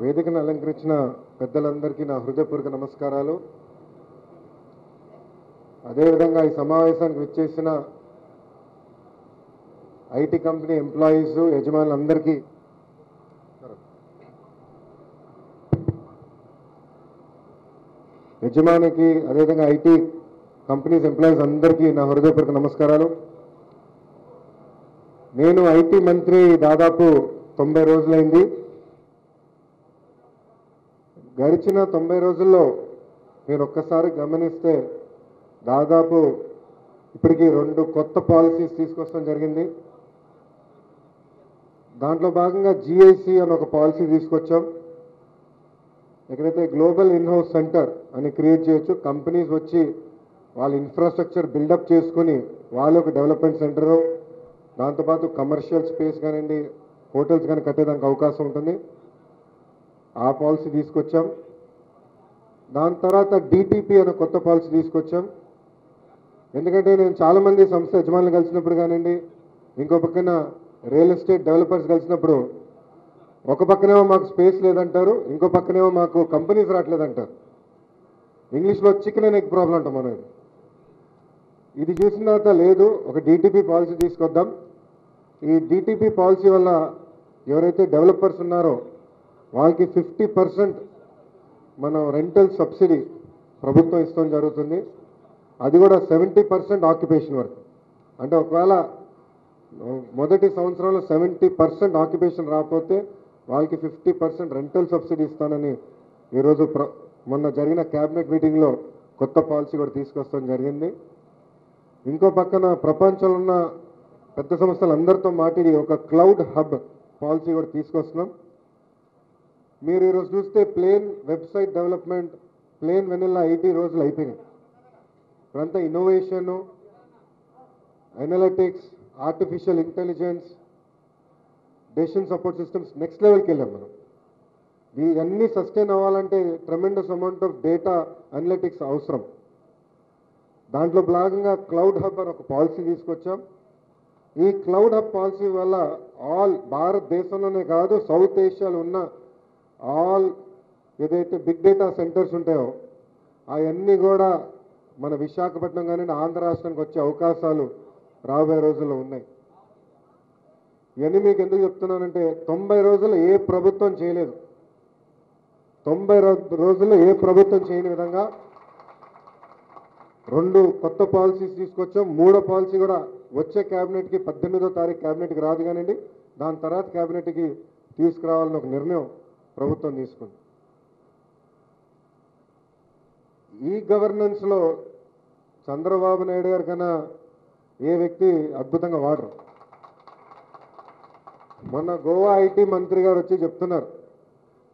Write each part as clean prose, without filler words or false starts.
వేదికను అలంకరించిన పెద్దలందరికీ నా హృదయపూర్వక నమస్కారాలు. అదేవిధంగా ఈ సమావేశానికి విచ్చేసిన ఐటీ కంపెనీ ఎంప్లాయీస్ యజమానులందరికీ యజమానికి అదేవిధంగా ఐటీ కంపెనీస్ ఎంప్లాయీస్ అందరికీ నా హృదయపూర్వక నమస్కారాలు. నేను ఐటీ మంత్రి దాదాపు 90 రోజులైంది. గడిచిన 90 రోజుల్లో మీరు ఒక్కసారి గమనిస్తే దాదాపు ఇప్పటికీ 2 కొత్త పాలసీస్ తీసుకొస్తాం జరిగింది. దాంట్లో భాగంగా జిఐసి అని ఒక పాలసీ తీసుకొచ్చాం. ఎక్కడైతే గ్లోబల్ ఇన్హౌస్ సెంటర్ అని క్రియేట్ చేయొచ్చు, కంపెనీస్ వచ్చి వాళ్ళ ఇన్ఫ్రాస్ట్రక్చర్ బిల్డప్ చేసుకుని వాళ్ళు ఒక డెవలప్మెంట్ సెంటరు, దాంతోపాటు కమర్షియల్ స్పేస్ కానివ్వండి, హోటల్స్ కానీ కట్టేదానికి అవకాశం ఉంటుంది. ఆ పాలసీ తీసుకొచ్చాం. దాని తర్వాత డిటిపి అనే కొత్త పాలసీ తీసుకొచ్చాం. ఎందుకంటే నేను చాలామంది సంస్థ యజమానులు కలిసినప్పుడు కానివ్వండి, ఇంకో పక్కన రియల్ ఎస్టేట్ డెవలపర్స్ కలిసినప్పుడు ఒక పక్కనేమో మాకు స్పేస్ లేదంటారు, ఇంకో పక్కనేమో మాకు కంపెనీస్ రావట్లేదంటారు. ఇంగ్లీష్లో చికెన్ అండ్ ఎగ్ ప్రాబ్లం అంటాం మనం. ఇది చూసిన తర్వాత లేదు, ఒక డిటిపి పాలసీ తీసుకొద్దాం. ఈ డిటిపి పాలసీ వల్ల ఎవరైతే డెవలపర్స్ ఉన్నారో వాళ్ళకి 50% మనం రెంటల్ సబ్సిడీ ప్రభుత్వం ఇస్తాం జరుగుతుంది. అది కూడా 70% ఆక్యుపేషన్ వరకు. అంటే ఒకవేళ మొదటి సంవత్సరంలో 70% ఆక్యుపేషన్ రాకపోతే వాళ్ళకి 50% రెంటల్ సబ్సిడీ ఇస్తానని ఈరోజు మొన్న జరిగిన క్యాబినెట్ మీటింగ్లో కొత్త పాలసీ కూడా తీసుకొస్తాం జరిగింది. ఇంకో పక్కన ప్రపంచంలో ఉన్న పెద్ద సంస్థలు అందరితో మాట్లాడి ఒక క్లౌడ్ హబ్ పాలసీ కూడా తీసుకొస్తున్నాం. మీరు ఈరోజు చూస్తే plain website development, plain vanilla 80 రోజులు అయిపోయినాయి. ఇప్పుడంతా innovation, analytics, artificial intelligence, decision support systems next లెవెల్కి వెళ్ళాం మనం. ఇవన్నీ సస్టైన్ అవ్వాలంటే tremendous amount of data analytics అవసరం. దాంట్లో భాగంగా క్లౌడ్ హబ్ అని ఒక పాలసీ తీసుకొచ్చాం. ఈ క్లౌడ్ హబ్ పాలసీ వల్ల ఆల్ భారతదేశంలోనే కాదు, సౌత్ ఏషియాలో ఉన్న ఆల్ ఏదైతే బిగ్ డేటా సెంటర్స్ ఉంటాయో అవన్నీ కూడా మన విశాఖపట్నం కానీ ఆంధ్ర రాష్ట్రానికి వచ్చే అవకాశాలు రాబోయే రోజుల్లో ఉన్నాయి. ఇవన్నీ మీకు ఎందుకు చెప్తున్నానంటే 90 రోజుల్లో ఏ ప్రభుత్వం చేయలేదు. 90 రోజుల్లో ఏ ప్రభుత్వం చేయని విధంగా 2 కొత్త పాలసీస్ తీసుకొచ్చాం. 3వ పాలసీ కూడా వచ్చే క్యాబినెట్కి 18వ తారీఖు క్యాబినెట్కి రాదు కానివ్వండి, దాని తర్వాత క్యాబినెట్కి తీసుకురావాలని ఒక నిర్ణయం ప్రభుత్వం తీసుకుంది. ఈ గవర్నెన్స్లో చంద్రబాబు నాయుడు గారి కన్నా ఏ వ్యక్తి అద్భుతంగా వాడరు. మొన్న గోవా ఐటీ మంత్రి గారు వచ్చి చెప్తున్నారు,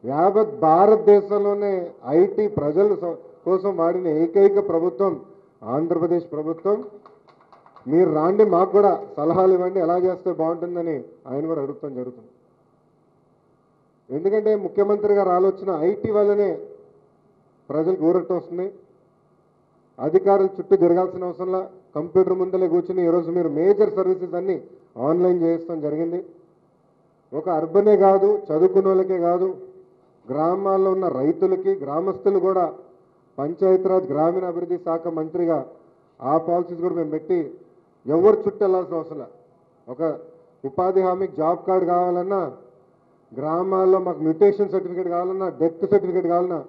యావత్ భారతదేశంలోనే ఐటీ ప్రజల కోసం వాడిన ఏకైక ప్రభుత్వం ఆంధ్రప్రదేశ్ ప్రభుత్వం. మీరు రాండి, మాకు కూడా సలహాలు ఇవ్వండి, ఎలా చేస్తే బాగుంటుందని ఆయన కూడా అడుగుతాం జరుగుతుంది. ఎందుకంటే ముఖ్యమంత్రి గారు ఆలోచన ఐటీ వల్లనే ప్రజలకు ఊరట వస్తుంది. అధికారులు చుట్టూ తిరగాల్సిన అవసరంలా కంప్యూటర్ ముందలే కూర్చుని ఈరోజు మీరు మేజర్ సర్వీసెస్ అన్నీ ఆన్లైన్ చేస్తాం జరిగింది. ఒక అర్బనే కాదు, చదువుకున్న వాళ్ళకే కాదు, గ్రామాల్లో ఉన్న రైతులకి, గ్రామస్తులు కూడా పంచాయతీరాజ్ గ్రామీణ అభివృద్ధి శాఖ మంత్రిగా ఆ పాలసీస్ కూడా మేము పెట్టి ఎవరు చుట్టూ వెళ్ళాల్సిన అవసరం. ఒక ఉపాధి హామీకి జాబ్ కార్డు కావాలన్నా, గ్రామాల్లో మాకు మ్యూటేషన్ సర్టిఫికేట్ కావాలన్నా, డెత్ సర్టిఫికేట్ కావాలన్నా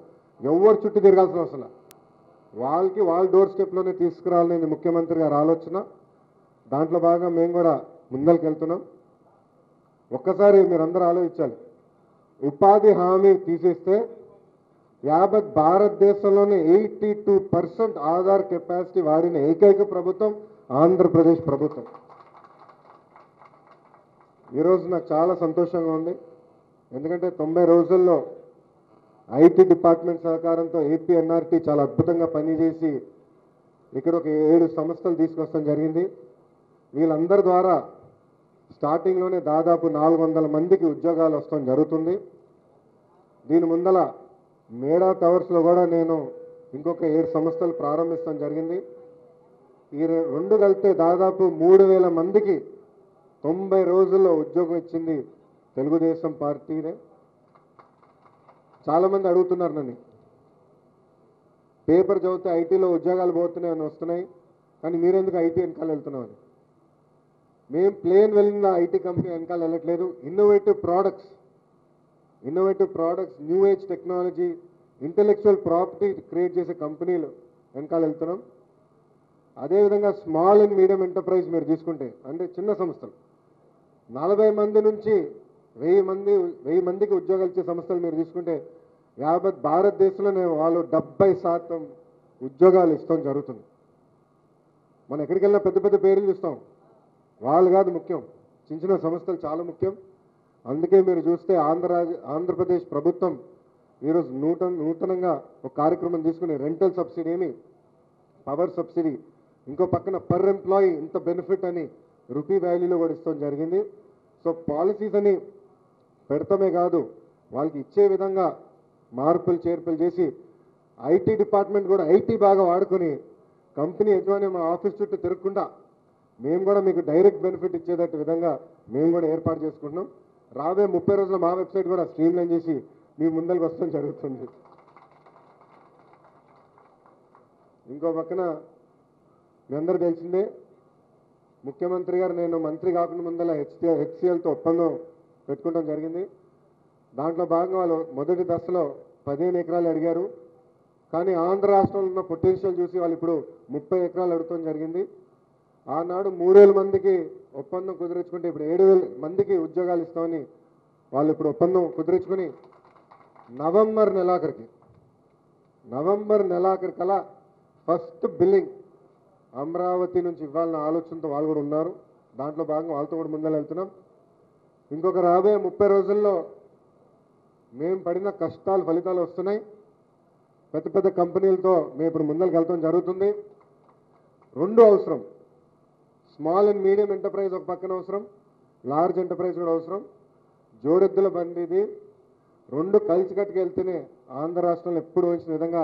ఎవరు చుట్టూ తిరగాల్సిన అవసరం. వాళ్ళకి వాళ్ళ డోర్ స్టెప్లోనే తీసుకురావాలని ముఖ్యమంత్రి గారు ఆలోచన. దాంట్లో భాగంగా మేము కూడా ముందరికి వెళ్తున్నాం. ఒక్కసారి మీరందరూ ఆలోచించాలి, ఉపాధి హామీ తీసేస్తే యావత్ భారతదేశంలోనే 82% ఆధార్ కెపాసిటీ వాడిన ఏకైక ప్రభుత్వం ఆంధ్రప్రదేశ్ ప్రభుత్వం. ఈరోజు నాకు చాలా సంతోషంగా ఉంది. ఎందుకంటే 90 రోజుల్లో ఐటీ డిపార్ట్మెంట్ సహకారంతో ఏపీ ఎన్ఆర్టీ చాలా అద్భుతంగా పనిచేసి ఇక్కడ ఒక 7 సంస్థలు తీసుకొస్తాం జరిగింది. వీళ్ళందరి ద్వారా స్టార్టింగ్లోనే దాదాపు 400 మందికి ఉద్యోగాలు వస్తాం జరుగుతుంది. దీని ముందల మేడా టవర్స్లో కూడా నేను ఇంకొక 7 సంస్థలు ప్రారంభిస్తాం జరిగింది. ఈ 2 కలిపితే దాదాపు 3000 మందికి 90 రోజుల్లో ఉద్యోగం ఇచ్చింది తెలుగుదేశం పార్టీనే. చాలామంది అడుగుతున్నారు నన్ను, పేపర్ చదివితే ఐటీలో ఉద్యోగాలు పోతున్నాయని వస్తున్నాయి, కానీ మీరెందుకు ఐటీ వెనకాల వెళ్తున్నామని. మేము ప్లేన్ వెళ్ళిన ఐటీ కంపెనీ వెనకాల వెళ్ళట్లేదు. Innovative products, new age technology, intellectual property create చేసే కంపెనీలు వెనకాల వెళ్తున్నాం. అదేవిధంగా స్మాల్ అండ్ మీడియం ఎంటర్ప్రైజ్ మీరు తీసుకుంటే, అంటే చిన్న సంస్థలు 40 మంది నుంచి 1000 మందికి ఉద్యోగాలు ఇచ్చే సంస్థలు మీరు తీసుకుంటే యావత్ భారతదేశంలోనే వాళ్ళు 70% ఉద్యోగాలు ఇస్తాం జరుగుతుంది. మనం ఎక్కడికి వెళ్ళినా పెద్ద పెద్ద పేర్లు చూస్తాం, వాళ్ళు కాదు ముఖ్యం, చిన్న చిన్న సంస్థలు చాలా ముఖ్యం. అందుకే మీరు చూస్తే ఆంధ్రప్రదేశ్ ప్రభుత్వం ఈరోజు నూతనంగా ఒక కార్యక్రమం తీసుకుని రెంటల్ సబ్సిడీ అని, పవర్ సబ్సిడీ, ఇంకో పక్కన పర్ ఎంప్లాయీ ఇంత బెనిఫిట్ అని రూపీ వాల్యూలో కూడా ఇస్తాం జరిగింది. సో పాలసీస్ అని పెడతామే కాదు, వాళ్ళకి ఇచ్చే విధంగా మార్పులు చేర్పులు చేసి ఐటీ డిపార్ట్మెంట్ కూడా ఐటీ బాగా వాడుకొని కంపెనీ యజమాని మా ఆఫీస్ చుట్టూ తిరగకుండా మేము కూడా మీకు డైరెక్ట్ బెనిఫిట్ ఇచ్చేటట్టు విధంగా మేము కూడా ఏర్పాటు చేసుకుంటున్నాం. రాబోయే 30 రోజుల్లో మా వెబ్సైట్ కూడా స్ట్రీమ్లైన్ చేసి మీ ముందరికి వస్తాం జరుగుతుంది. ఇంకో పక్కన మీ అందరూ తెలిసిందే, ముఖ్యమంత్రి గారు నేను మంత్రి కాకుండా ముందర హెచ్సిఎల్తో ఒప్పందం పెట్టుకోవడం జరిగింది. దాంట్లో భాగంగా వాళ్ళు మొదటి దశలో 15 ఎకరాలు అడిగారు, కానీ ఆంధ్ర రాష్ట్రంలో ఉన్న పొటెన్షియల్ చూసి వాళ్ళు ఇప్పుడు 30 ఎకరాలు అడుగుతాం జరిగింది. ఆనాడు 3000 మందికి ఒప్పందం కుదిరించుకుంటే ఇప్పుడు 7000 మందికి ఉద్యోగాలు ఇస్తామని వాళ్ళు ఇప్పుడు ఒప్పందం కుదిరించుకొని నవంబర్ నెలాఖరికల్లా ఫస్ట్ బిల్లింగ్ అమరావతి నుంచి ఇవ్వాలన్న ఆలోచనతో వాళ్ళు కూడా ఉన్నారు. దాంట్లో భాగంగా వాళ్ళతో కూడా ముందర వెళ్తున్నాం. ఇంకొక రాబోయే 30 రోజుల్లో మేము పడిన కష్టాలు ఫలితాలు వస్తున్నాయి. పెద్ద పెద్ద కంపెనీలతో మేము ఇప్పుడు ముందరికి వెళ్తాం జరుగుతుంది. రెండు అవసరం, స్మాల్ అండ్ మీడియం ఎంటర్ప్రైజ్ ఒక పక్కన అవసరం, లార్జ్ ఎంటర్ప్రైజ్ కూడా అవసరం. జోడెద్దుల బండి ఇది, రెండు కలిసికట్టుకు వెళ్తేనే ఆంధ్ర రాష్ట్రంలో ఎప్పుడు వచ్చిన విధంగా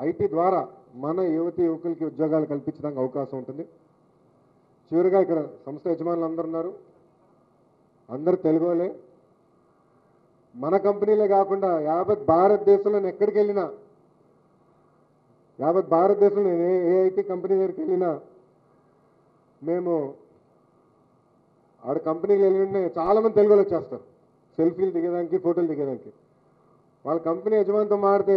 ఐటీ ద్వారా మన యువకులకి ఉద్యోగాలు కల్పించడానికి అవకాశం ఉంటుంది. చివరిగా ఇక్కడ సంస్థ యజమానులు అందరూ ఉన్నారు, అందరూ తెలుగులే. మన కంపెనీలే కాకుండా యావత్ భారతదేశంలో నేను ఎక్కడికి వెళ్ళినా, యావత్ భారతదేశంలో ఏ ఐటీ కంపెనీ దగ్గరికి వెళ్ళినా మేము ఆడ కంపెనీకి వెళ్ళిన చాలామంది తెలుగులో వచ్చేస్తారు సెల్ఫీలు దిగేదానికి, ఫోటోలు దిగేదానికి. వాళ్ళ కంపెనీ యజమానితో మాడితే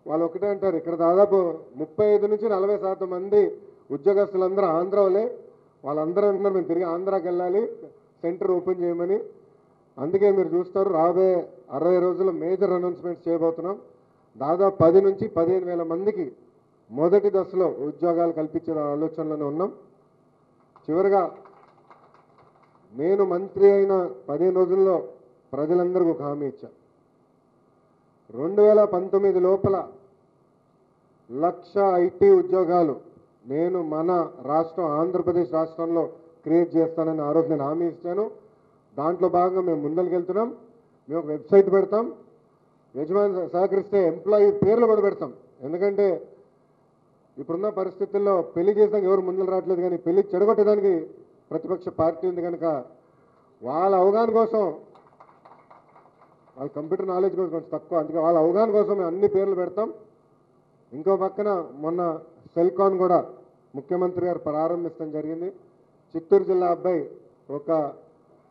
వాళ్ళు ఒకటే అంటారు, ఇక్కడ దాదాపు 35 నుంచి 40% మంది ఉద్యోగస్తులందరూ ఆంధ్ర వాళ్ళే. వాళ్ళందరూ అంటున్నారు మేము తిరిగి ఆంధ్రాకి వెళ్ళాలి, సెంటర్ ఓపెన్ చేయమని. అందుకే మీరు చూస్తారు రాబోయే 60 రోజుల్లో మేజర్ అనౌన్స్మెంట్స్ చేయబోతున్నాం. దాదాపు 10 నుంచి 15,000 మందికి మొదటి దశలో ఉద్యోగాలు కల్పించే ఆలోచనలోనే ఉన్నాం. చివరిగా నేను మంత్రి అయిన 15 రోజుల్లో ప్రజలందరికీ ఒక హామీ ఇచ్చా. 2019 లోపల 1,00,000 ఐటీ ఉద్యోగాలు నేను మన రాష్ట్రం ఆంధ్రప్రదేశ్ రాష్ట్రంలో క్రియేట్ చేస్తానని ఆ రోజు నేను హామీ ఇచ్చాను. దాంట్లో భాగంగా మేము ముందరికి వెళ్తున్నాం. మేము ఒక వెబ్సైట్ పెడతాం, యజమాని సహకరిస్తే ఎంప్లాయీ పేర్లు కూడా పెడతాం. ఎందుకంటే ఇప్పుడున్న పరిస్థితుల్లో పెళ్లి చేసాక ఎవరు ముందుకు రావట్లేదు, కానీ పెళ్లి చెడగొట్టడానికి ప్రతిపక్ష పార్టీ ఉంది కనుక వాళ్ళ అవగాహన కోసం, వాళ్ళ కంప్యూటర్ నాలెడ్జ్ కూడా కొంచెం తక్కువ, అందుకే వాళ్ళ అవగాహన కోసం మేము అన్ని పేర్లు పెడతాం. ఇంకో పక్కన మొన్న సెల్కాన్ కూడా ముఖ్యమంత్రి గారు ప్రారంభించడం జరిగింది. చిత్తూరు జిల్లా అబ్బాయి ఒక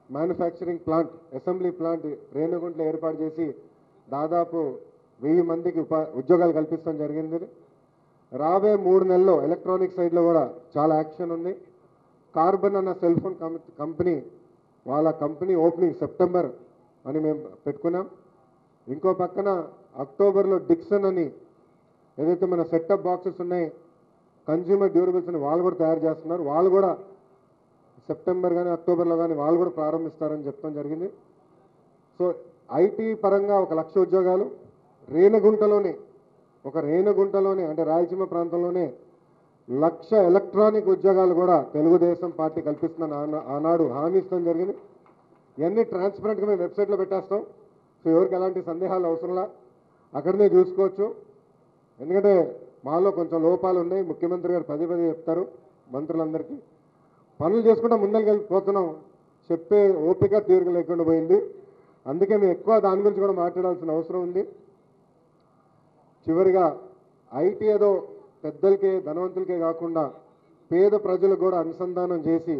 మ్యానుఫ్యాక్చరింగ్ ప్లాంట్, అసెంబ్లీ ప్లాంట్ రేణుగుంటలో ఏర్పాటు చేసి దాదాపు 1000 మందికి ఉద్యోగాలు కల్పించడం జరిగింది. రాబోయే 3 నెలల్లో ఎలక్ట్రానిక్ సైడ్లో కూడా చాలా యాక్షన్ ఉంది. కార్బన్ అన్న సెల్ ఫోన్ కంపెనీ, వాళ్ళ కంపెనీ ఓపెనింగ్ సెప్టెంబర్ అని మేము పెట్టుకున్నాం. ఇంకో పక్కన అక్టోబర్లో డిక్సన్ అని ఏదైతే మన సెటప్ బాక్సెస్ ఉన్నాయి, కన్జ్యూమర్ డ్యూరబుల్స్ అని వాళ్ళు కూడా తయారు చేస్తున్నారు. వాళ్ళు కూడా సెప్టెంబర్ కానీ అక్టోబర్లో కానీ వాళ్ళు కూడా ప్రారంభిస్తారని చెప్పడం జరిగింది. సో ఐటీ పరంగా 1,00,000 ఉద్యోగాలు, రేణుగుంటలోనే అంటే రాయలసీమ ప్రాంతంలోనే 1,00,000 ఎలక్ట్రానిక్ ఉద్యోగాలు కూడా తెలుగుదేశం పార్టీ కల్పిస్తుందని ఆనాడు హామీ ఇస్తాం జరిగింది. ఇవన్నీ ట్రాన్స్పరెంట్గా మేము వెబ్సైట్లో పెట్టేస్తాం. సో ఎవరికి ఎలాంటి సందేహాలు అవసరంలా అక్కడనే చూసుకోవచ్చు. ఎందుకంటే మాలో కొంచెం లోపాలు ఉన్నాయి, ముఖ్యమంత్రి గారు పదే చెప్తారు మంత్రులందరికీ. పనులు చేసుకుంటా ముందరికి వెళ్ళిపోతున్నాం, చెప్పే ఓపిక తీరిక లేకుండా పోయింది. అందుకే మేము ఎక్కువ దాని గురించి కూడా మాట్లాడాల్సిన అవసరం ఉంది. చివరిగా ఐటీ ఏదో పెద్దలకే ధనవంతులకే కాకుండా పేద ప్రజలకు కూడా అనుసంధానం చేసి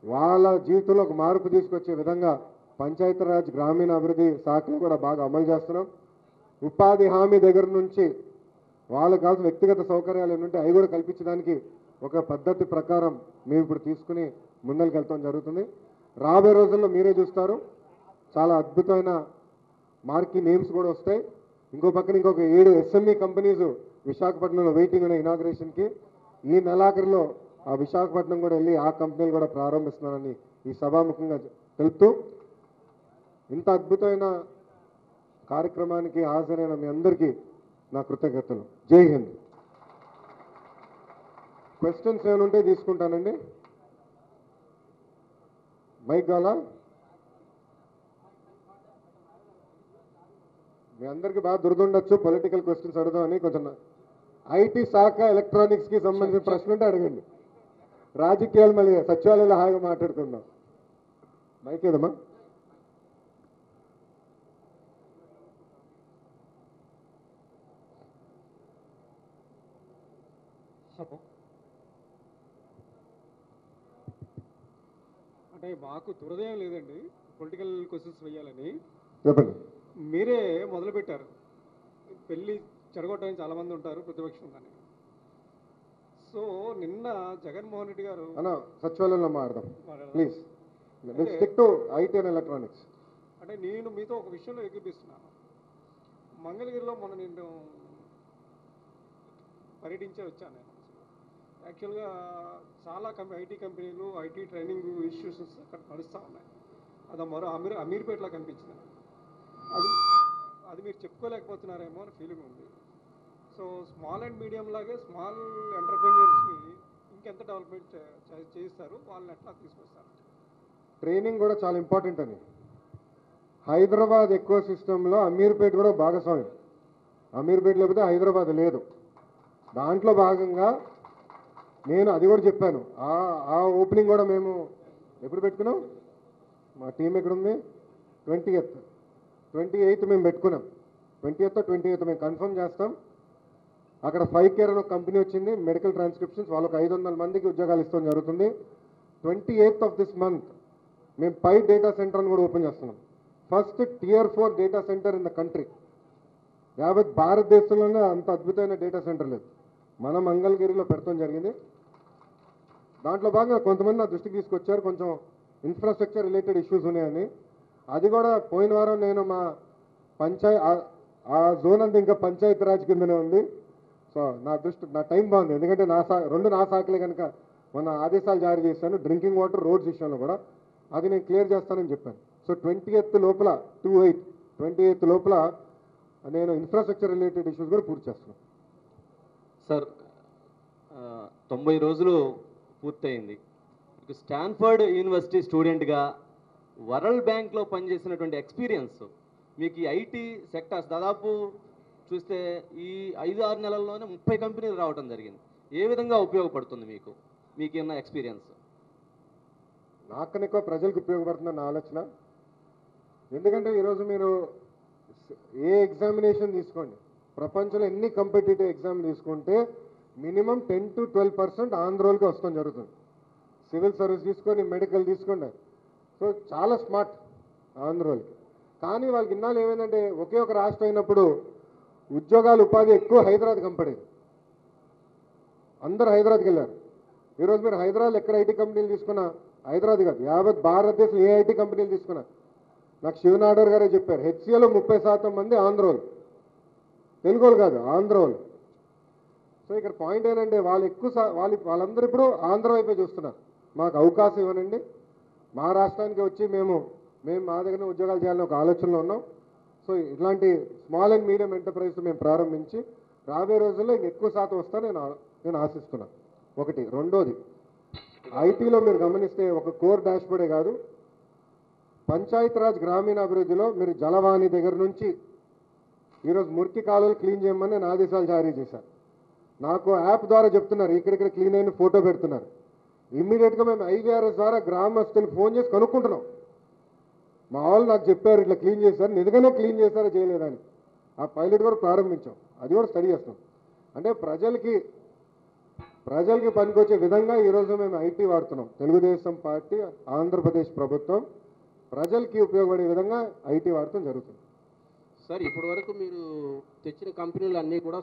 వాళ్ళ జీవితంలో ఒక మార్పు తీసుకొచ్చే విధంగా పంచాయతీరాజ్ గ్రామీణ అభివృద్ధి శాఖలు కూడా బాగా అమలు చేస్తున్నాం. ఉపాధి హామీ దగ్గర నుంచి వాళ్ళకు కావాల్సిన వ్యక్తిగత సౌకర్యాలు ఏమంటే అవి కూడా కల్పించడానికి ఒక పద్ధతి ప్రకారం మేము ఇప్పుడు తీసుకుని ముందరికి వెళ్తాం జరుగుతుంది. రాబోయే రోజుల్లో మీరే చూస్తారు, చాలా అద్భుతమైన మార్కీ నేమ్స్ కూడా వస్తాయి. ఇంకో పక్కన ఇంకొక 7 SME కంపెనీస్ విశాఖపట్నంలో వెయిటింగ్ ఉన్న ఇనాగ్రేషన్కి. ఈ నెలాఖరులో ఆ విశాఖపట్నం కూడా వెళ్ళి ఆ కంపెనీలు కూడా ప్రారంభిస్తున్నారని ఈ సభాముఖంగా తెలుపుతూ, ఇంత అద్భుతమైన కార్యక్రమానికి హాజరైన మీ అందరికీ నా కృతజ్ఞతలు. జై హింద్. క్వశ్చన్స్ ఏమైనా ఉంటే తీసుకుంటానండి. మైక్ కావాలా? మీ అందరికీ బాగా దురదుండొచ్చు పొలిటికల్ క్వశ్చన్స్ అడుగుదామని. కొంచెం ఐటీ శాఖ ఎలక్ట్రానిక్స్కి సంబంధించిన ప్రశ్న ఉంటే అడగండి. రాజకీయాలు మళ్ళీ సచివాలయంలో హాయిగా మాట్లాడుకుందాం. మైక్ ఏదమ్మా? అంటే మాకు దురదయం లేదండి పొలిటికల్ క్వశ్చన్స్ వేయాలని. చెప్పండి. మీరే మొదలుపెట్టారు. పెళ్ళి చెడగొట్టడానికి చాలామంది ఉంటారు ప్రతిపక్షం కానీ. సో నిన్న జగన్మోహన్ రెడ్డి గారు అన్న సచివాలయంలో మాట్లాడదాం please. Stick to IT and electronics. అంటే నేను మీతో ఒక విషయంలో ఏకీపిస్తున్నాను. మంగళగిరిలో మొన్న నేను పర్యటించే వచ్చాను. నేను యాక్చువల్గా చాలా ఐటీ కంపెనీలు, ఐటీ ట్రైనింగ్ ఇన్స్టిట్యూషన్స్ అక్కడ నడుస్తూ ఉన్నాయి. అది మరో అమీర్పేటలో కనిపించింది. అది మీరు చెప్పుకోలేకపోతున్నారేమో అని ఫీలింగ్ ఉంది. సో స్మాల్ అండ్ మీడియం లాగే స్మాల్ ఎంటర్ప్రెన్యూర్స్కి ఇంకెంత డెవలప్మెంట్ చేస్తారు, వాళ్ళని ఎట్లా తీసుకొస్తారు? ట్రైనింగ్ కూడా చాలా ఇంపార్టెంట్ అని. హైదరాబాద్ ఎకో సిస్టంలో అమీర్పేట కూడా భాగస్వామ్యం. అమీర్పేట లేకపోతే హైదరాబాద్ లేదు. దాంట్లో భాగంగా నేను అది కూడా చెప్పాను. ఆ ఓపెనింగ్ కూడా మేము ఎప్పుడు పెట్టుకున్నాం? మా టీం ఎక్కడుంది? 28th మేము పెట్టుకున్నాం. 28th మేము కన్ఫర్మ్ చేస్తాం. అక్కడ 5Care అని ఒక కంపెనీ వచ్చింది, మెడికల్ ట్రాన్స్క్రిప్షన్స్. వాళ్ళకి 500 మందికి ఉద్యోగాలు ఇస్తాం జరుగుతుంది. 28th of this month మేము 5 డేటా సెంటర్ని కూడా ఓపెన్ చేస్తున్నాం. First Tier 4 data centre in the country. యావత్ భారతదేశంలోనే అంత అద్భుతమైన డేటా సెంటర్ లేదు. మన మంగళగిరిలో పెడతాం జరిగింది. దాంట్లో భాగంగా కొంతమంది నా దృష్టికి తీసుకొచ్చారు, కొంచెం ఇన్ఫ్రాస్ట్రక్చర్ రిలేటెడ్ ఇష్యూస్ ఉన్నాయని. అది కూడా పోయిన వారం నేను మా ఆ జోన్ అంతా ఇంకా పంచాయతీ రాజ్ కిందనే ఉంది. సో నా టైం బాగుంది, ఎందుకంటే నా శాఖలే కనుక మొన్న ఆదేశాలు జారీ చేశాను. డ్రింకింగ్ వాటర్, రోడ్స్ విషయంలో కూడా అది నేను క్లియర్ చేస్తానని చెప్పాను. సో 28th లోపల 28th లోపల నేను ఇన్ఫ్రాస్ట్రక్చర్ రిలేటెడ్ ఇష్యూస్ కూడా పూర్తి చేస్తున్నాను. సార్ 90 రోజులు పూర్తయింది. స్టాన్ఫర్డ్ యూనివర్సిటీ స్టూడెంట్గా వరల్డ్ బ్యాంక్లో పనిచేసినటువంటి ఎక్స్పీరియన్స్ మీకు ఈ ఐటీ సెక్టార్స్ దాదాపు చూస్తే ఈ 5-6 నెలల్లోనే 30 కంపెనీలు రావడం జరిగింది. ఏ విధంగా ఉపయోగపడుతుంది మీకున్న ఎక్స్పీరియన్స్? నాకన్నా ఎక్కువ ప్రజలకు ఉపయోగపడుతుందని నా ఆలోచన. ఎందుకంటే ఈరోజు మీరు ఏ ఎగ్జామినేషన్ తీసుకోండి, ప్రపంచంలో ఎన్ని కాంపిటేటివ్ ఎగ్జామ్ తీసుకుంటే మినిమం 10 to 12% ఆంధ్రోల్కి వస్తాం జరుగుతుంది. సివిల్ సర్వీస్ తీసుకోండి, మెడికల్ తీసుకోండి. సో చాలా స్మార్ట్ ఆంధ్రోల్కి. కానీ వాళ్ళకి ఇన్నాళ్ళు ఏమైందంటే ఒకే ఒక రాష్ట్రం అయినప్పుడు ఉద్యోగాలు, ఉపాధి ఎక్కువ హైదరాబాద్ కంపడేది. అందరూ హైదరాబాద్కి వెళ్ళారు. ఈరోజు మీరు హైదరాబాద్ ఎక్కడ ఐటీ కంపెనీలు తీసుకున్నా, హైదరాబాద్ కాదు యావత్ భారతదేశం ఏ ఐటీ కంపెనీలు తీసుకున్నా, నాకు శివనాడర్ గారే చెప్పారు, హెచ్సిఏలో 30% మంది ఆంధ్రోలు, తెలుగు వాళ్ళు కాదు ఆంధ్రోలు. సో ఇక్కడ పాయింట్ ఏంటంటే వాళ్ళందరూ ఇప్పుడు ఆంధ్ర వైపే చూస్తున్నారు. మాకు అవకాశం ఇవ్వనండి, మా రాష్ట్రానికి వచ్చి మేము మా దగ్గర ఉద్యోగాలు చేయాలని ఒక ఆలోచనలో ఉన్నాం. సో ఇట్లాంటి స్మాల్ అండ్ మీడియం ఎంటర్ప్రైజ్ మేము ప్రారంభించి రాబోయే రోజుల్లో ఎక్కువ శాతం వస్తాను నేను ఆశిస్తున్నాను. ఒకటి. రెండోది, ఐటీలో మీరు గమనిస్తే ఒక కోర్ డాష్బోర్డే కాదు, పంచాయతీరాజ్ గ్రామీణాభివృద్ధిలో మీరు జలవాణి దగ్గర నుంచి ఈరోజు మురికి కాలువలు క్లీన్ చేయమని నేను ఆదేశాలు జారీ చేశాను. నాకు యాప్ ద్వారా చెప్తున్నారు, ఇక్కడిక్కడ క్లీన్ అయిన ఫోటో పెడుతున్నారు. ఇమ్మీడియట్గా మేము IVRS ద్వారా గ్రామస్తులకు ఫోన్ చేసి కనుక్కుంటున్నాం. మా వాళ్ళు నాకు చెప్పారు ఇట్లా క్లీన్ చేశారు, నిజంగానే క్లీన్ చేశారో చేయలేదని. ఆ పైలట్ కూడా ప్రారంభించాం, అది కూడా స్టడీ చేస్తాం. అంటే ప్రజలకి పనికొచ్చే విధంగా ఈరోజు మేము ఐటీ వాడుతున్నాం. తెలుగుదేశం పార్టీ, ఆంధ్రప్రదేశ్ ప్రభుత్వం ప్రజలకి ఉపయోగపడే విధంగా ఐటీ వాడటం జరుగుతుంది. సార్ ఇప్పటి వరకు మీరు తెచ్చిన కంపెనీలు అన్నీ కూడా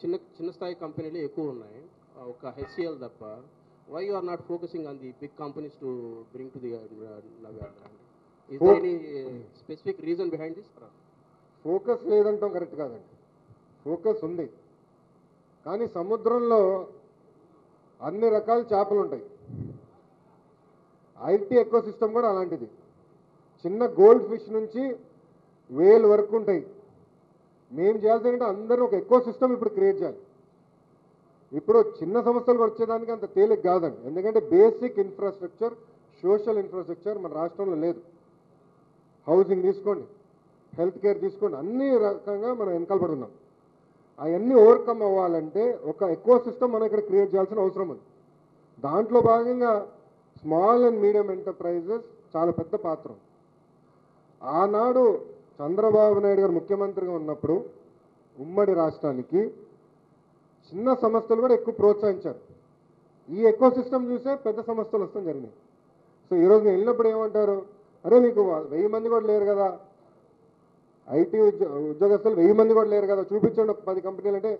చిన్న స్థాయి కంపెనీలు ఎక్కువ ఉన్నాయి, ఒక హెచ్సిఎల్ తప్ప. Why you are not focusing on the big companies to bring to the నవ్య brand? Is there any specific reason behind this? Focus లేదంటాం కరెక్ట్ కాదండి, ఫోకస్ ఉంది. కానీ సముద్రంలో అన్ని రకాల చేపలు ఉంటాయి. ఐటీ ఎకో సిస్టమ్ కూడా అలాంటిది. చిన్న గోల్డ్ ఫిష్ నుంచి వేలు వరకు ఉంటాయి. మేము చేయాల్సిందంటే అందరూ ఒక ఎకో సిస్టమ్ ఇప్పుడు క్రియేట్ చేయాలి. ఇప్పుడు చిన్న సంస్థలు వచ్చేదానికి అంత తేలిక కాదండి, ఎందుకంటే బేసిక్ ఇన్ఫ్రాస్ట్రక్చర్, సోషల్ ఇన్ఫ్రాస్ట్రక్చర్ మన రాష్ట్రంలో లేదు. హౌసింగ్ తీసుకోండి, హెల్త్ కేర్ తీసుకోండి, అన్ని రకంగా మనం వెనకాల పడుతున్నాం. అవన్నీ ఓవర్కమ్ అవ్వాలంటే ఒక ఎకో సిస్టమ్ మనం ఇక్కడ క్రియేట్ చేయాల్సిన అవసరం ఉంది. దాంట్లో భాగంగా స్మాల్ అండ్ మీడియం ఎంటర్ప్రైజెస్ చాలా పెద్ద పాత్ర. ఆనాడు చంద్రబాబు నాయుడు గారు ముఖ్యమంత్రిగా ఉన్నప్పుడు ఉమ్మడి రాష్ట్రానికి చిన్న సంస్థలు కూడా ఎక్కువ ప్రోత్సహించారు. ఈ ఎకో సిస్టమ్ చూసే పెద్ద సంస్థలు వస్తాం జరిగినాయి. సో ఈరోజు నేను వెళ్ళినప్పుడు ఏమంటారు, అరే మీకు 1000 మంది కూడా లేరు కదా, ఐటీ ఉద్యోగస్తులు 1000 మంది కూడా లేరు కదా, చూపించండి ఒక 10 కంపెనీలు అంటే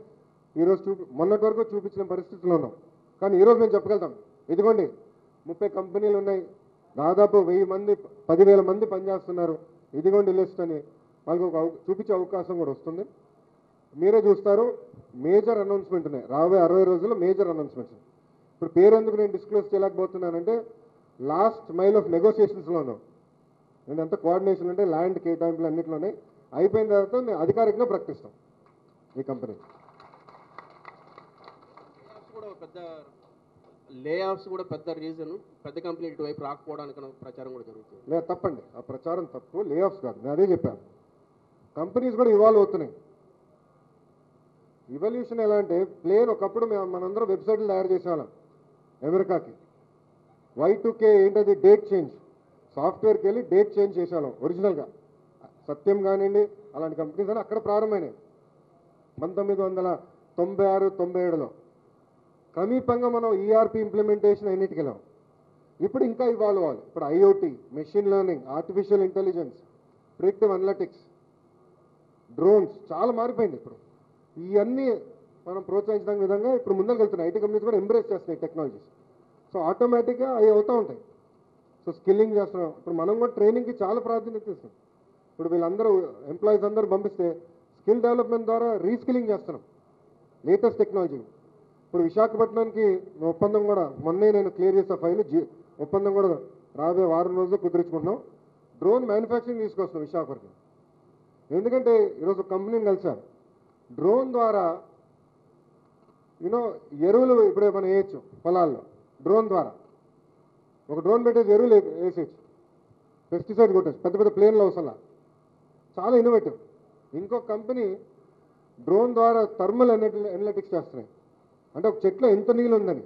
ఈరోజు మొన్నటి వరకు చూపించిన పరిస్థితుల్లో ఉన్నాం. కానీ ఈరోజు మేము చెప్పగలుగుతాం, ఇదిగోండి 30 కంపెనీలు ఉన్నాయి, దాదాపు 1000 మంది 10,000 మంది పనిచేస్తున్నారు, ఇదిగోండి లిస్ట్ అని వాళ్ళకి ఒక చూపించే అవకాశం కూడా వస్తుంది. మీరే చూస్తారు, మేజర్ అనౌన్స్మెంట్ ఉన్నాయి రాబోయే 60 రోజుల్లో. మేజర్ అనౌన్స్మెంట్స్ ఇప్పుడు పేరు ఎందుకు నేను డిస్క్లోజ్ చేయలేకపోతున్నానంటే లాస్ట్ మైల్ ఆఫ్ నెగోషియేషన్స్లో ఉన్నాం. నేను ఎంత కోఆర్డినేషన్ అంటే ల్యాండ్ కేటాయింపులు అన్నింటిలోనే అయిపోయిన తర్వాత మేము అధికారికంగా ప్రకటిస్తాం ఈ కంపెనీ. లేఆఫ్స్ కూడా పెద్ద రీజన్, పెద్ద కంపెనీ ఇటువైపు రాకపోవడానికి ప్రచారం కూడా జరుగుతుంది. లేదు, తప్పండి, ఆ ప్రచారం తప్పు, లేఆఫ్స్ కాదు. నేను అదే చెప్పాను, కంపెనీస్ కూడా ఇవాల్వ్ అవుతున్నాయి. ఇవల్యూషన్ ఎలా అంటే ప్లేన్ ఒకప్పుడు మనందరం వెబ్సైట్లు తయారు చేసేవాళ్ళం అమెరికాకి. Y2K ఏంటది, డేట్ చేంజ్, సాఫ్ట్వేర్కి వెళ్ళి డేట్ చేంజ్ చేసేవాళ్ళం ఒరిజినల్గా. సత్యం కానివ్వండి అలాంటి కంపెనీస్ అని అక్కడ ప్రారంభమైనాయి 1996-97లో. సమీపంగా మనం ఈఆర్పి ఇంప్లిమెంటేషన్ అన్నిటికి వెళ్ళాం. ఇప్పుడు ఇంకా ఇవాల్వ్ అవ్వాలి. ఇప్పుడు IoT, machine learning, artificial intelligence, predictive analytics, drones చాలా మారిపోయింది. ఇప్పుడు ఇవన్నీ మనం ప్రోత్సహించిన విధంగా ఇప్పుడు ముందరికి వెళ్తున్నాయి. ఐటీ కంపెనీస్ కూడా ఎంబ్రేస్ చేస్తున్నాయి టెక్నాలజీస్. సో ఆటోమేటిక్గా అవి అవుతూ ఉంటాయి. సో స్కిల్లింగ్ చేస్తున్నాం. ఇప్పుడు మనం కూడా ట్రైనింగ్కి చాలా ప్రాధాన్యత ఇస్తున్నాం. ఇప్పుడు వీళ్ళందరూ ఎంప్లాయీస్ అందరూ పంపిస్తే స్కిల్ డెవలప్మెంట్ ద్వారా రీస్కిల్లింగ్ చేస్తున్నాం లేటెస్ట్ టెక్నాలజీ. ఇప్పుడు విశాఖపట్నానికి ఒప్పందం కూడా మొన్నే నేను క్లియర్ చేసే ఫైల్, ఒప్పందం కూడా రాబోయే వారం రోజుల్లో కుదుర్చుకుంటున్నాం. డ్రోన్ మ్యానుఫ్యాక్చరింగ్ తీసుకొస్తున్నాం విశాఖపట్నం. ఎందుకంటే ఈరోజు కంపెనీని కలిసారు, డ్రోన్ ద్వారా ఎరువులు ఇప్పుడే మనం వేయచ్చు పొలాల్లో. డ్రోన్ ద్వారా ఒక డ్రోన్ పెట్టేసి ఎరువులు వేసేయచ్చు, పెస్టిసైడ్ కొట్టచ్చు, పెద్ద పెద్ద ప్లేన్లు అవసరం. చాలా ఇన్నోవేటివ్. ఇంకొక కంపెనీ డ్రోన్ ద్వారా థర్మల్ అనలిటిక్స్ చేస్తున్నాయి. అంటే ఒక చెట్లో ఎంత నీళ్ళు ఉందని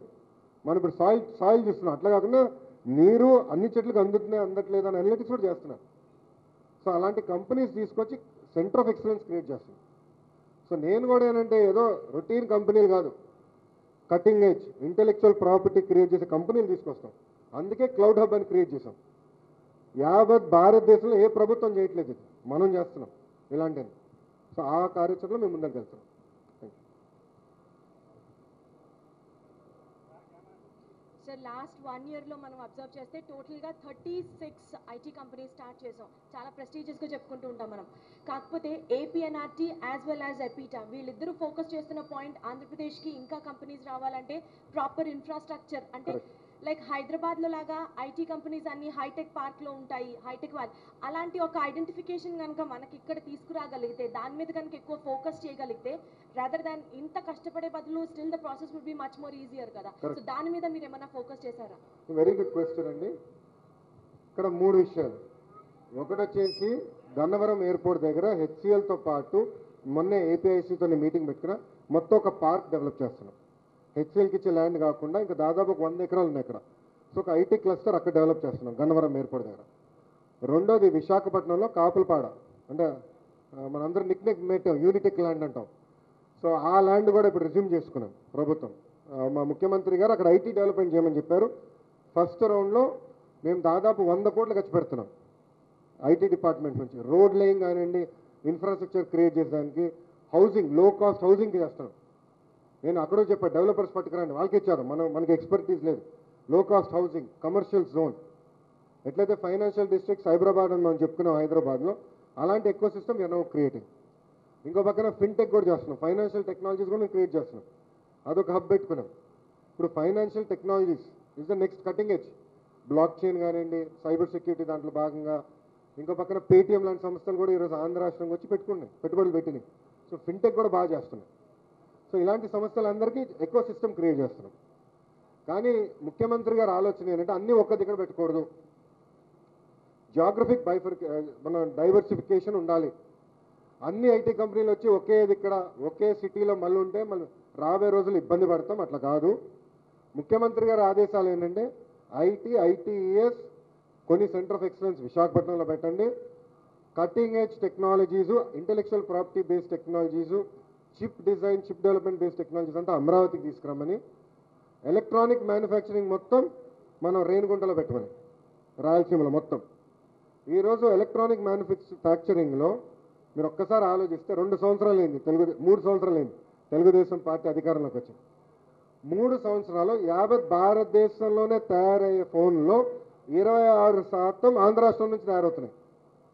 మనం ఇప్పుడు సాయిల్ చూస్తున్నాం. అట్లా కాకుండా నీరు అన్ని చెట్లకు అందట్లేదు అని అనలిటిక్స్ కూడా చేస్తున్నారు. సో అలాంటి కంపెనీస్ తీసుకొచ్చి సెంటర్ ఆఫ్ ఎక్సలెన్స్ క్రియేట్ చేస్తున్నాం. సో నేను కూడా ఏంటంటే ఏదో రొటీన్ కంపెనీలు కాదు, cutting edge intellectual property create చేసే కంపెనీలు తీసుకొస్తాం. అందుకే క్లౌడ్ హబ్ అని క్రియేట్ చేసాం. యావత్ భారతదేశంలో ఏ ప్రభుత్వం చేయట్లేదు, ఇది మనం చేస్తున్నాం ఇలాంటివి. సో ఆ కార్యాచరణలో మేము ముందరికి వెళ్తున్నాం. సార్ లాస్ట్ 1 yearలో మనం అబ్జర్వ్ చేస్తే టోటల్గా 36 ఐటీ కంపెనీస్ స్టార్ట్ చేసాం. చాలా ప్రెస్టీజియస్గా చెప్పుకుంటూ ఉంటాం మనం. కాకపోతే ఏపీఎన్ఆర్టీ యాజ్ వెల్ యాజ్ ఎపీటా వీళ్ళిద్దరూ ఫోకస్ చేస్తున్న పాయింట్, ఆంధ్రప్రదేశ్కి ఇంకా కంపెనీస్ రావాలంటే ప్రాపర్ ఇన్ఫ్రాస్ట్రక్చర్, అంటే లైక్ హైదరాబాద్లో లాగా ఐటీ కంపెనీస్ అన్ని హైటెక్ పార్క్లో ఉంటాయి, హైటెక్ వాళ్ళు అలాంటి ఒక ఐడెంటిఫికేషన్ కనుక మనకి ఇక్కడ తీసుకురాగలిగితే, దాని మీద కనుక ఎక్కువ ఫోకస్ చేయగలిగితే, రాదర్ దాన్ ఇంత కష్టపడే బదులు still the process will be much more easier కదా. సో దాని మీద మీరు ఏమైనా ఫోకస్ చేశారా? వెరీ గుడ్ క్వశ్చన్ అండి. ఇక్కడ 3 విషయాలు. ఒకటి వచ్చేసి గన్నవరం ఎయిర్పోర్ట్ దగ్గర హెచ్సిఎల్తో పాటు మొన్నే ఏపీఐసితో మీటింగ్ పెట్టుకున్నా, మొత్తం ఒక పార్క్ డెవలప్ చేస్తున్నాం. హెచ్సిఎల్కి ఇచ్చే ల్యాండ్ కాకుండా ఇంకా దాదాపు 100 ఎకరాలు ఉన్నాయి ఇక్కడ. సో ఒక ఐటీ క్లస్టర్ అక్కడ డెవలప్ చేస్తున్నాం గన్నవరం ఎయిర్పోర్ట్ దగ్గర. రెండోది విశాఖపట్నంలో కాపులపాడ, అంటే మనందరం నిక్ పెట్టాం యూనిటెక్ ల్యాండ్ అంటాం. సో ఆ ల్యాండ్ కూడా ఇప్పుడు రిజ్యూమ్ చేసుకున్నాం ప్రభుత్వం. మా ముఖ్యమంత్రి గారు అక్కడ ఐటీ డెవలప్మెంట్ చేయమని చెప్పారు. ఫస్ట్ రౌండ్లో మేము దాదాపు 100 కోట్లు ఖర్చు పెడుతున్నాం ఐటీ డిపార్ట్మెంట్ నుంచి. రోడ్ లేయింగ్ కానివ్వండి, ఇన్ఫ్రాస్ట్రక్చర్ క్రియేట్ చేసేదానికి, హౌసింగ్, లో కాస్ట్ హౌసింగ్కి చేస్తున్నాం. నేను అక్కడో చెప్పాను, డెవలపర్స్ పట్టుకురండి, వాళ్ళకి ఇచ్చారు, మనకి ఎక్స్పర్టీస్ లేదు. లో కాస్ట్ హౌసింగ్, కమర్షియల్ జోన్, ఎట్లయితే ఫైనాన్షియల్ డిస్ట్రిక్ట్ హైదరాబాద్ అని మనం చెప్పుకున్నాం హైదరాబాద్లో, అలాంటి ఎకో సిస్టమ్ ఎన్నో క్రియేటింగ్. ఇంకో పక్కన ఫిన్టెక్ కూడా చేస్తున్నాం, ఫైనాన్షియల్ టెక్నాలజీస్ కూడా క్రియేట్ చేస్తున్నాం. అదొక హబ్ పెట్టుకున్నాం. ఇప్పుడు financial technologies is the next cutting edge. Block chain కానివ్వండి, సైబర్ సెక్యూరిటీ దాంట్లో భాగంగా. ఇంకో పక్కన పేటీఎం లాంటి సంస్థలు కూడా ఈరోజు ఆంధ్ర రాష్ట్రంకి వచ్చి పెట్టుబడులు పెట్టినాయి. సో ఫిన్టెక్ కూడా బాగా చేస్తున్నాయి. సో ఇలాంటి సంస్థలందరికీ ఎకో సిస్టమ్ క్రియేట్ చేస్తున్నాం. కానీ ముఖ్యమంత్రి గారు ఆలోచన ఏంటంటే అన్నీ ఒక్క దగ్గర పెట్టకూడదు, జాగ్రఫిక్ మన డైవర్సిఫికేషన్ ఉండాలి. అన్ని ఐటీ కంపెనీలు వచ్చి ఒకే సిటీలో మళ్ళీ ఉంటే మళ్ళీ రాబోయే రోజులు ఇబ్బంది పడతాం. అట్లా కాదు. ముఖ్యమంత్రి గారి ఆదేశాలు ఏంటంటే ఐటీఈఎస్ కొన్ని సెంటర్ ఆఫ్ ఎక్సలెన్స్ విశాఖపట్నంలో పెట్టండి, cutting edge టెక్నాలజీసు, intellectual property based టెక్నాలజీసు, chip design, chip development based technologies అంతా అమరావతికి తీసుకురమ్మని, ఎలక్ట్రానిక్ మ్యానుఫ్యాక్చరింగ్ మొత్తం మనం రేణిగుంటలో పెట్టమని, రాయలసీమలో మొత్తం. ఈరోజు ఎలక్ట్రానిక్ మ్యానుఫ్యాక్చరింగ్లో మీరు ఒక్కసారి ఆలోచిస్తే 2 సంవత్సరాలు అయింది, 3 సంవత్సరాలు అయింది తెలుగుదేశం పార్టీ అధికారంలోకి వచ్చి. 3 సంవత్సరాలు యావత్ భారతదేశంలోనే తయారయ్యే ఫోన్లో 26% ఆంధ్ర రాష్ట్రం నుంచి తయారవుతున్నాయి,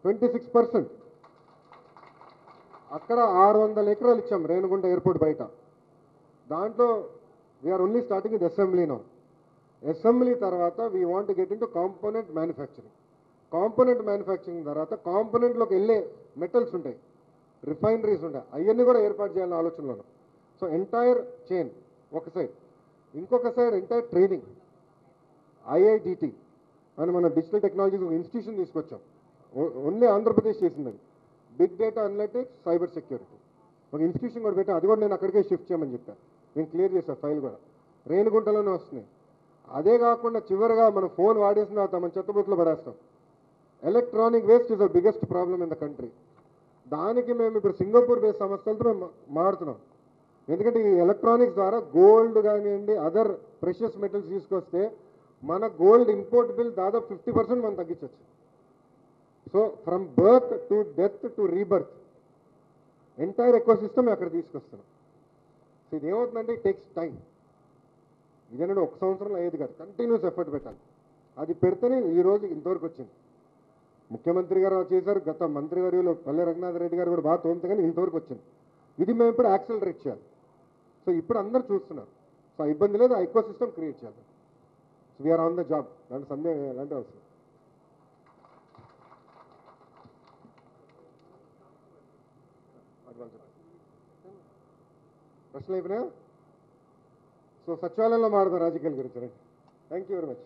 26%. అక్కడ 600 ఎకరాలు ఇచ్చాం రేణిగుంట ఎయిర్పోర్ట్ బయట. దాంట్లో we're only starting with assembly now. Assembly తర్వాత we want get into component manufacturing. Component manufacturing తర్వాత కాంపోనెంట్లోకి వెళ్ళే మెటల్స్ ఉంటాయి, రిఫైనరీస్ ఉంటాయి, అవన్నీ కూడా ఏర్పాటు చేయాలనే ఆలోచనలో. సో ఎంటైర్ చైన్ ఒక సైడ్, ఇంకొక సైడ్ ఎంటైర్ ట్రైనింగ్. ఐఐడిటి అని మన డిజిటల్ టెక్నాలజీస్ ఒక ఇన్స్టిట్యూషన్ తీసుకొచ్చాం, ఓన్లీ ఆంధ్రప్రదేశ్ చేసింది. Big data analytics, cyber security ఒక ఇన్స్టిట్యూషన్ కూడా పెట్టాం. అది కూడా నేను అక్కడికే షిఫ్ట్ చేయమని చెప్పాను. నేను క్లియర్ చేశాను ఫైల్ కూడా, రేణిగుంటలోనే వస్తున్నాయి. అదే కాకుండా చివరిగా మనం ఫోన్ వాడేసిన తర్వాత మనం చెత్తబుట్లో పడేస్తాం. Electronic waste is the biggest problem in the country. దానికి మేము ఇప్పుడు సింగపూర్ బేస్డ్ సంస్థలతో మేము మారుతున్నాం. ఎందుకంటే ఈ ఎలక్ట్రానిక్స్ ద్వారా గోల్డ్ కానివ్వండి, అదర్ ప్రెషియస్ మెటల్స్ తీసుకొస్తే మన గోల్డ్ ఇంపోర్ట్ బిల్ దాదాపు 50% మనం తగ్గించవచ్చు. So from birth to death to rebirth entire eco system అక్కడ తీసుకొస్తున్నాం. సో ఇది ఏమవుతుందంటే ఇట్ టేక్స్ టైం. ఇదేనంటే 1 సంవత్సరంలో అయ్యేది కాదు, కంటిన్యూస్ ఎఫర్ట్ పెట్టాలి. అది పెడితేనే ఈరోజు ఇంతవరకు వచ్చింది. ముఖ్యమంత్రి గారు చేశారు, గత మంత్రివర్యులు పల్లె రఘునాథ్ రెడ్డి గారు కూడా బాగా తోమితే కానీ ఇంతవరకు వచ్చింది. ఇది మేము ఇప్పుడు యాక్సిలరేట్ చేయాలి. సో ఇప్పుడు అందరూ చూస్తున్నారు. సో ఇబ్బంది లేదు, ఆ ఎకో సిస్టమ్ క్రియేట్ చేయాలి. So we are on the job, దాంట్లో సందేహం ఎలాంటి అవసరం. ప్రశ్నలు అయిపోయినా? సో సచివాలయంలో మాట్లాడదాం రాజకీయాల గురించి. Thank you very much.